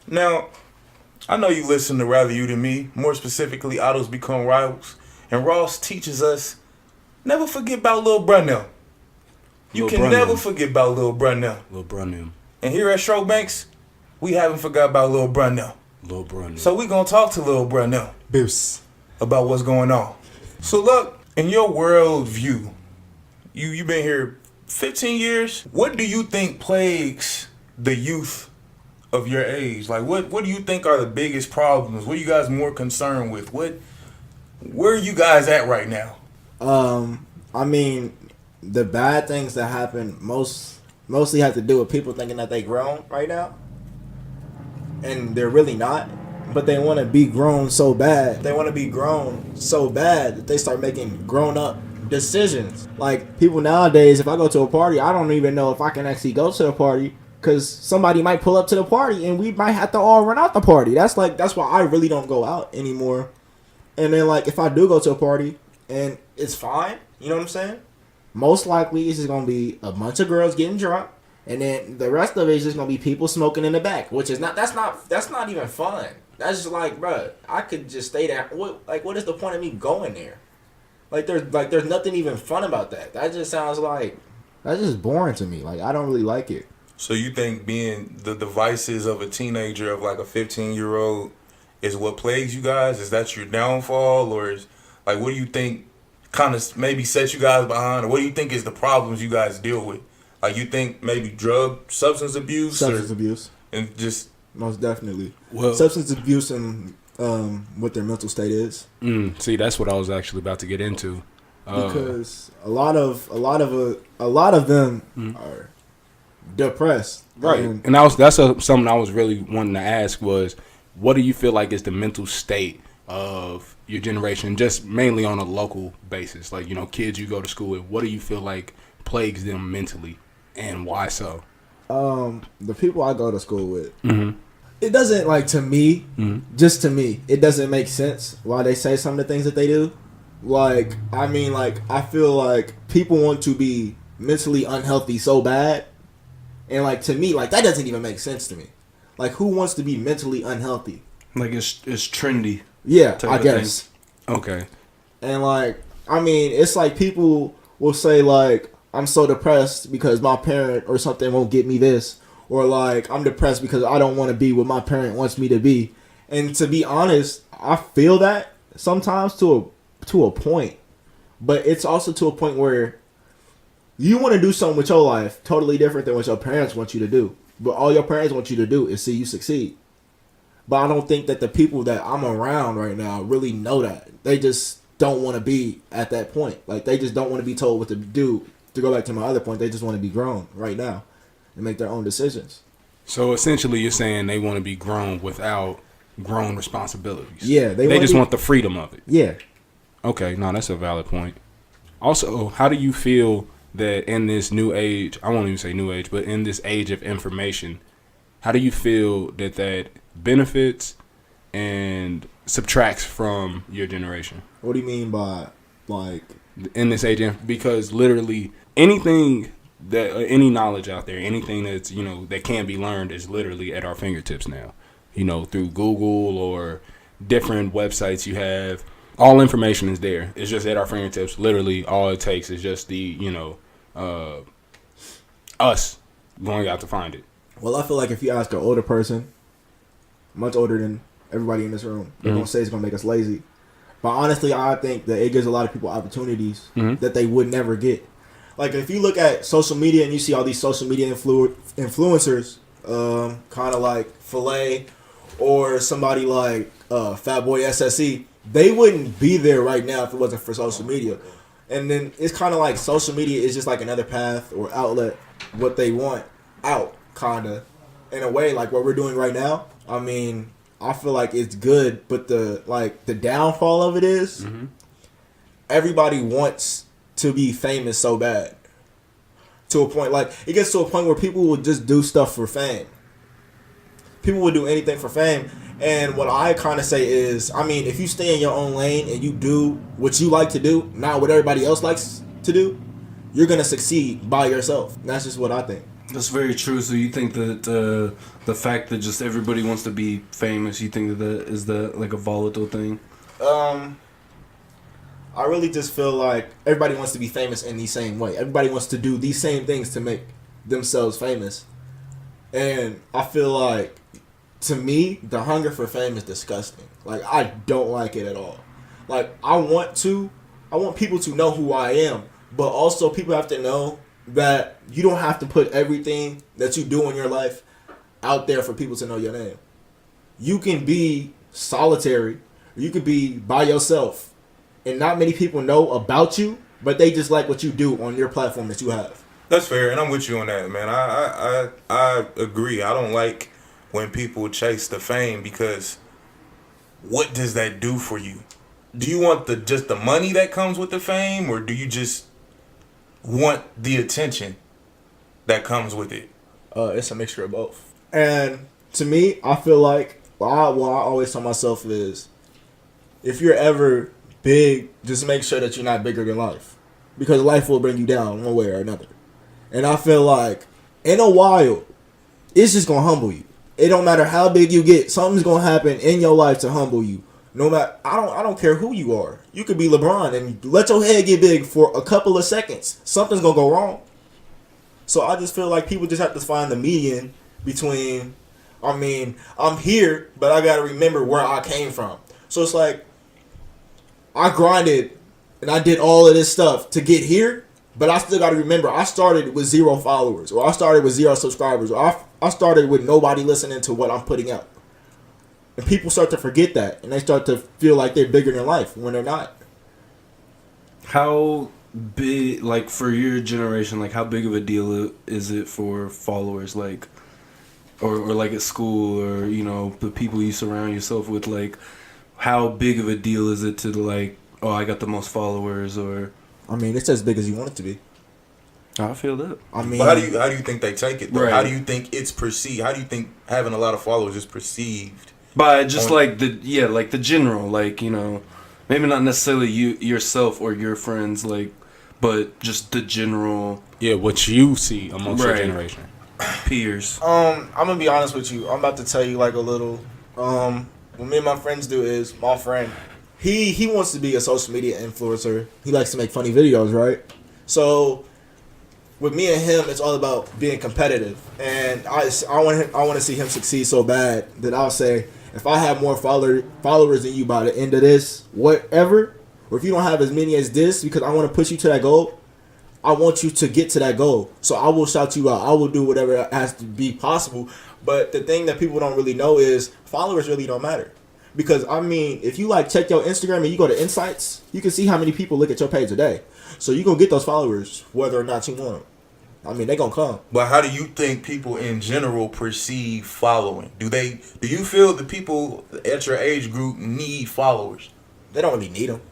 Now, I know you listen to Rather You Than Me, more specifically, Idols Become Rivals, and Ross teaches us never forget about Lil Bruh'Nem. You Lil can Bruh'Nem. never forget about Lil Bruh'Nem. Lil Bruh'Nem. And here at Stroke Banks, we haven't forgot about Lil Bruh'Nem. Lil Bruh'Nem. So we gonna talk to Lil Bruh'Nem Boos. about what's going on. So look, in your world view, you've been here 15 years. What do you think plagues the youth of your age? Like what do you think are the biggest problems? What are you guys more concerned with? Where are you guys at right now? I mean, the bad things that happen mostly have to do with people thinking that they grown right now, and they're really not. But they want to be grown so bad. They want to be grown so bad that they start making grown up decisions. Like people nowadays, if I go to a party, I don't even know if I can actually go to the party because somebody might pull up to the party and we might have to all run out the party. That's why I really don't go out anymore. And then like if I do go to a party and it's fine, you know what I'm saying? Most likely it's just gonna be a bunch of girls getting drunk, and then the rest of it is just gonna be people smoking in the back, which is not that's not even fun. That's just like, bruh, I could just stay there. What is the point of me going there? There's nothing even fun about that. That just sounds like that's just boring to me. Like I don't really like it. So you think being the devices of a teenager, of like a 15-year-old, is what plagues you guys? Is that your downfall, or is like what do you think kind of maybe set you guys behind, or what do you think is the problems you guys deal with? Like you think maybe substance abuse, and just Most definitely. Well, Substance abuse and what their mental state is. See, that's what I was actually about to get into. Because a lot of them are depressed. Right. And That's something I was really wanting to ask was, what do you feel like is the mental state of your generation, just mainly on a local basis? Like, you know, kids you go to school with, what do you feel like plagues them mentally, and why so? the people I go to school with, Mm-hmm. it doesn't, like, to me, Mm-hmm. to me, it doesn't make sense why they say some of the things that they do. Like, I mean, like, I feel like people want to be mentally unhealthy so bad. And, like, to me, like, that doesn't even make sense to me. Like, who wants to be mentally unhealthy? Like it's trendy. Yeah, type I of guess. thing. Okay. And, like, I mean, it's like people will say, like, I'm so depressed because my parent or something won't get me this. Or, like, I'm depressed because I don't want to be what my parent wants me to be. And to be honest, I feel that sometimes to a point. But it's also to a point where you want to do something with your life totally different than what your parents want you to do. But all your parents want you to do is see you succeed. But I don't think that the people that I'm around right now really know that. They just don't want to be at that point. Like, they just don't want to be told what to do. To go back to my other point, they just want to be grown right now and make their own decisions. So essentially, you're saying they want to be grown without grown responsibilities. Yeah, they just want the freedom of it. Yeah. Okay, no, that's a valid point. Also, how do you feel that in this new age, I won't even say new age, but in this age of information, how do you feel that benefits and subtracts from your generation? What do you mean by, like... In this age, because literally anything that, any knowledge out there, anything that's, you know, that can be learned is literally at our fingertips now. You know, through Google or different websites you have. All information is there. It's just at our fingertips. Literally, all it takes is just us going out to find it. Well, I feel like if you ask an older person, much older than everybody in this room, they're going to say it's going to make us lazy. But honestly, I think that it gives a lot of people opportunities that they would never get. Like, if you look at social media and you see all these social media influencers, kind of like Filet or somebody like Fatboy SSE, they wouldn't be there right now if it wasn't for social media. And then it's kind of like social media is just like another path or outlet, what they want out, kind of, in a way, like what we're doing right now. I mean, I feel like it's good, but the downfall of it is everybody wants to be famous so bad. To a point, like, it gets to a point where people will just do stuff for fame. People will do anything for fame. And what I kind of say is, I mean, if you stay in your own lane and you do what you like to do, not what everybody else likes to do, you're going to succeed by yourself. And that's just what I think. That's very true. So you think that the fact that just everybody wants to be famous, you think that is that like a volatile thing? I really just feel like everybody wants to be famous in the same way. Everybody wants to do these same things to make themselves famous. And I feel like, to me, the hunger for fame is disgusting. Like, I don't like it at all. Like, I want people to know who I am. But also, people have to know that you don't have to put everything that you do in your life out there for people to know your name. You can be solitary. You could be by yourself. And not many people know about you, but they just like what you do on your platform that you have. That's fair, and I'm with you on that, man. I agree. I don't like when people chase the fame, because what does that do for you? Do you want just the money that comes with the fame, or do you just want the attention that comes with it? It's a mixture of both. And to me, I feel like what I always tell myself is, if you're ever big, just make sure that you're not bigger than life, because life will bring you down one way or another. And I feel like in a while, it's just gonna humble you. It don't matter how big you get, something's gonna happen in your life to humble you. No matter, I don't care who you are. You could be LeBron and let your head get big for a couple of seconds. Something's gonna go wrong. So I just feel like people just have to find the median between, I'm here, but I gotta remember where I came from. So it's like, I grinded and I did all of this stuff to get here, but I still got to remember I started with 0 followers, or I started with 0 subscribers, or I started with nobody listening to what I'm putting out. And people start to forget that, and they start to feel like they're bigger than life when they're not. How big, like for your generation, like how big of a deal is it for followers, like, or like at school, or the people you surround yourself with, like? How big of a deal is it to, like, oh, I got the most followers, or? It's as big as you want it to be. I feel that. But how do you think they take it, though? Right. How do you think it's perceived? How do you think having a lot of followers is perceived? By just like the general, like, maybe not necessarily you yourself or your friends, like, but just the general. Yeah, what you see amongst your generation, peers. I'm gonna be honest with you. I'm about to tell you like a little. What me and my friends do is, my friend, he wants to be a social media influencer. He likes to make funny videos, right? So with me and him, it's all about being competitive, and I want to see him succeed so bad that I'll say, if I have more followers than you by the end of this, whatever, or if you don't have as many as this, because I want to push you to that goal, I want you to get to that goal. So I will shout you out. I will do whatever has to be possible. But the thing that people don't really know is followers really don't matter. Because, if you check your Instagram and you go to Insights, you can see how many people look at your page a day. So you're going to get those followers whether or not you want them. They're going to come. But how do you think people in general perceive following? Do you feel the people at your age group need followers? They don't really need them.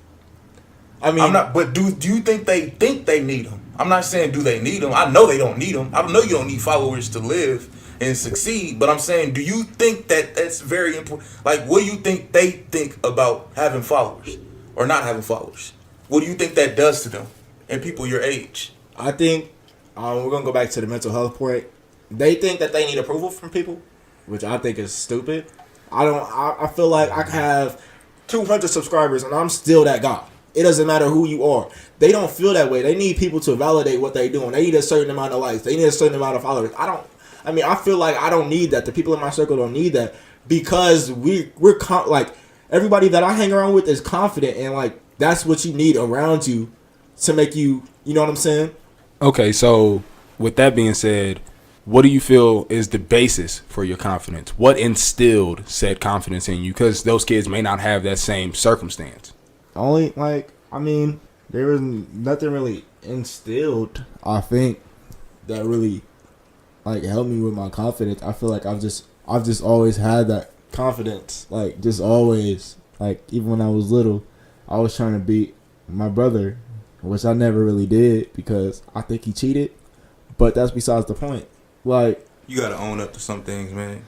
But do you think they need them? I'm not saying do they need them. I know they don't need them. I know you don't need followers to live and succeed. But I'm saying, do you think that that's very important? Like, what do you think they think about having followers or not having followers? What do you think that does to them and people your age? I think we're going to go back to the mental health point. They think that they need approval from people, which I think is stupid. I feel like I can have 200 subscribers and I'm still that guy. It doesn't matter who you are. They don't feel that way. They need people to validate what they're doing. They need a certain amount of likes. They need a certain amount of followers. I feel like I don't need that. The people in my circle don't need that, because we're everybody that I hang around with is confident, and that's what you need around you to make you, you know what I'm saying? Okay, so with that being said, what do you feel is the basis for your confidence? What instilled said confidence in you? Because those kids may not have that same circumstance. There was nothing really instilled, I think, that really helped me with my confidence. I feel like I've just always had that confidence, just always, even when I was little, I was trying to beat my brother, which I never really did because I think he cheated, but that's besides the point. You gotta own up to some things, man.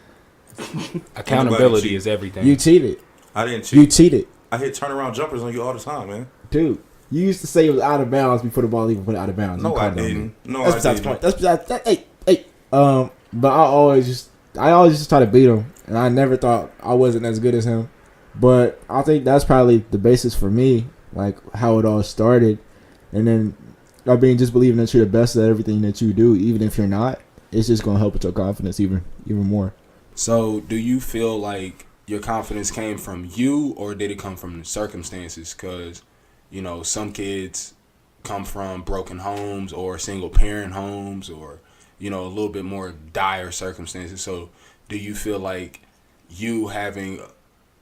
Accountability is everything. You cheated. I didn't cheat. You cheated. I hit turnaround jumpers on you all the time, man. Dude, you used to say it was out of bounds before the ball even went out of bounds. No, I didn't. No, that's I besides didn't. the point. That's besides that. Hey, But I always just try to beat him, and I never thought I wasn't as good as him. But I think that's probably the basis for me, like how it all started, and then just believing that you're the best at everything that you do, even if you're not. It's just gonna help with your confidence even more. So, do you feel like your confidence came from you, or did it come from the circumstances? Because, you know, some kids come from broken homes or single parent homes, or, you know, a little bit more dire circumstances. So, do you feel like you having,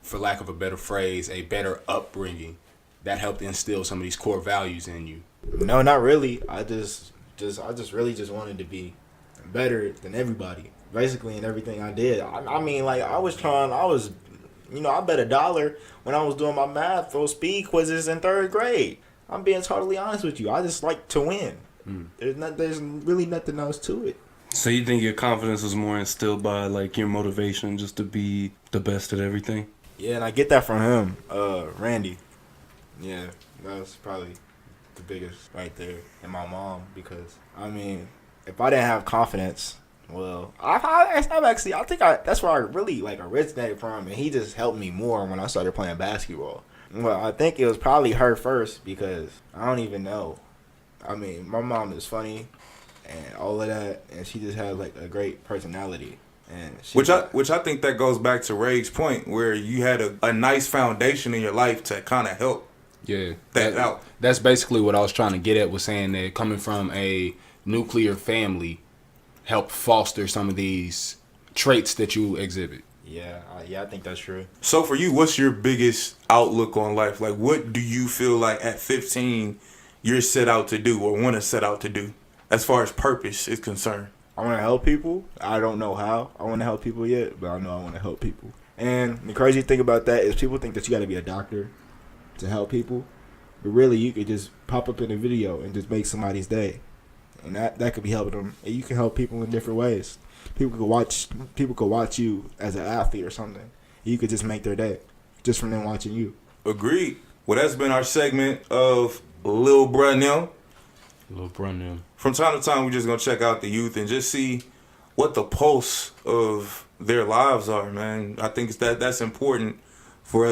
for lack of a better phrase, a better upbringing that helped instill some of these core values in you? No, not really. I really just wanted to be better than everybody, basically in everything I did. I mean, like I bet $1 when I was doing my math or speed quizzes in 3rd grade. I'm being totally honest with you. I just like to win. There's really nothing else to it. So you think your confidence was more instilled by like your motivation just to be the best at everything? Yeah, and I get that from him, Randy. Yeah, that was probably the biggest right there, and my mom, because I mean, if I didn't have confidence, well, that's where I really like originated from, and he just helped me more when I started playing basketball. Well, I think it was probably her first because I don't even know. I mean, my mom is funny and all of that, and she just has like a great personality. And which I think that goes back to Ray's point, where you had a nice foundation in your life to kind of help. Yeah, that out. That's basically what I was trying to get at, was saying that coming from a nuclear family helped foster some of these traits that you exhibit. Yeah, I think that's true. So for you, what's your biggest outlook on life? Like, what do you feel like at 15 you're set out to do or want to set out to do as far as purpose is concerned? I want to help people. I don't know how I want to help people yet, but I know I want to help people. And the crazy thing about that is people think that you got to be a doctor to help people, but really you could just pop up in a video and just make somebody's day, and that could be helping them. And you can help people in different ways. People could watch you as an athlete or something. You could just make their day just from them watching you. Agreed. Well, that's been our segment of Lil Bruh'Nem. Lil Bruh'Nem. From time to time, we're just gonna check out the youth and just see what the pulse of their lives are, man. I think that's important for us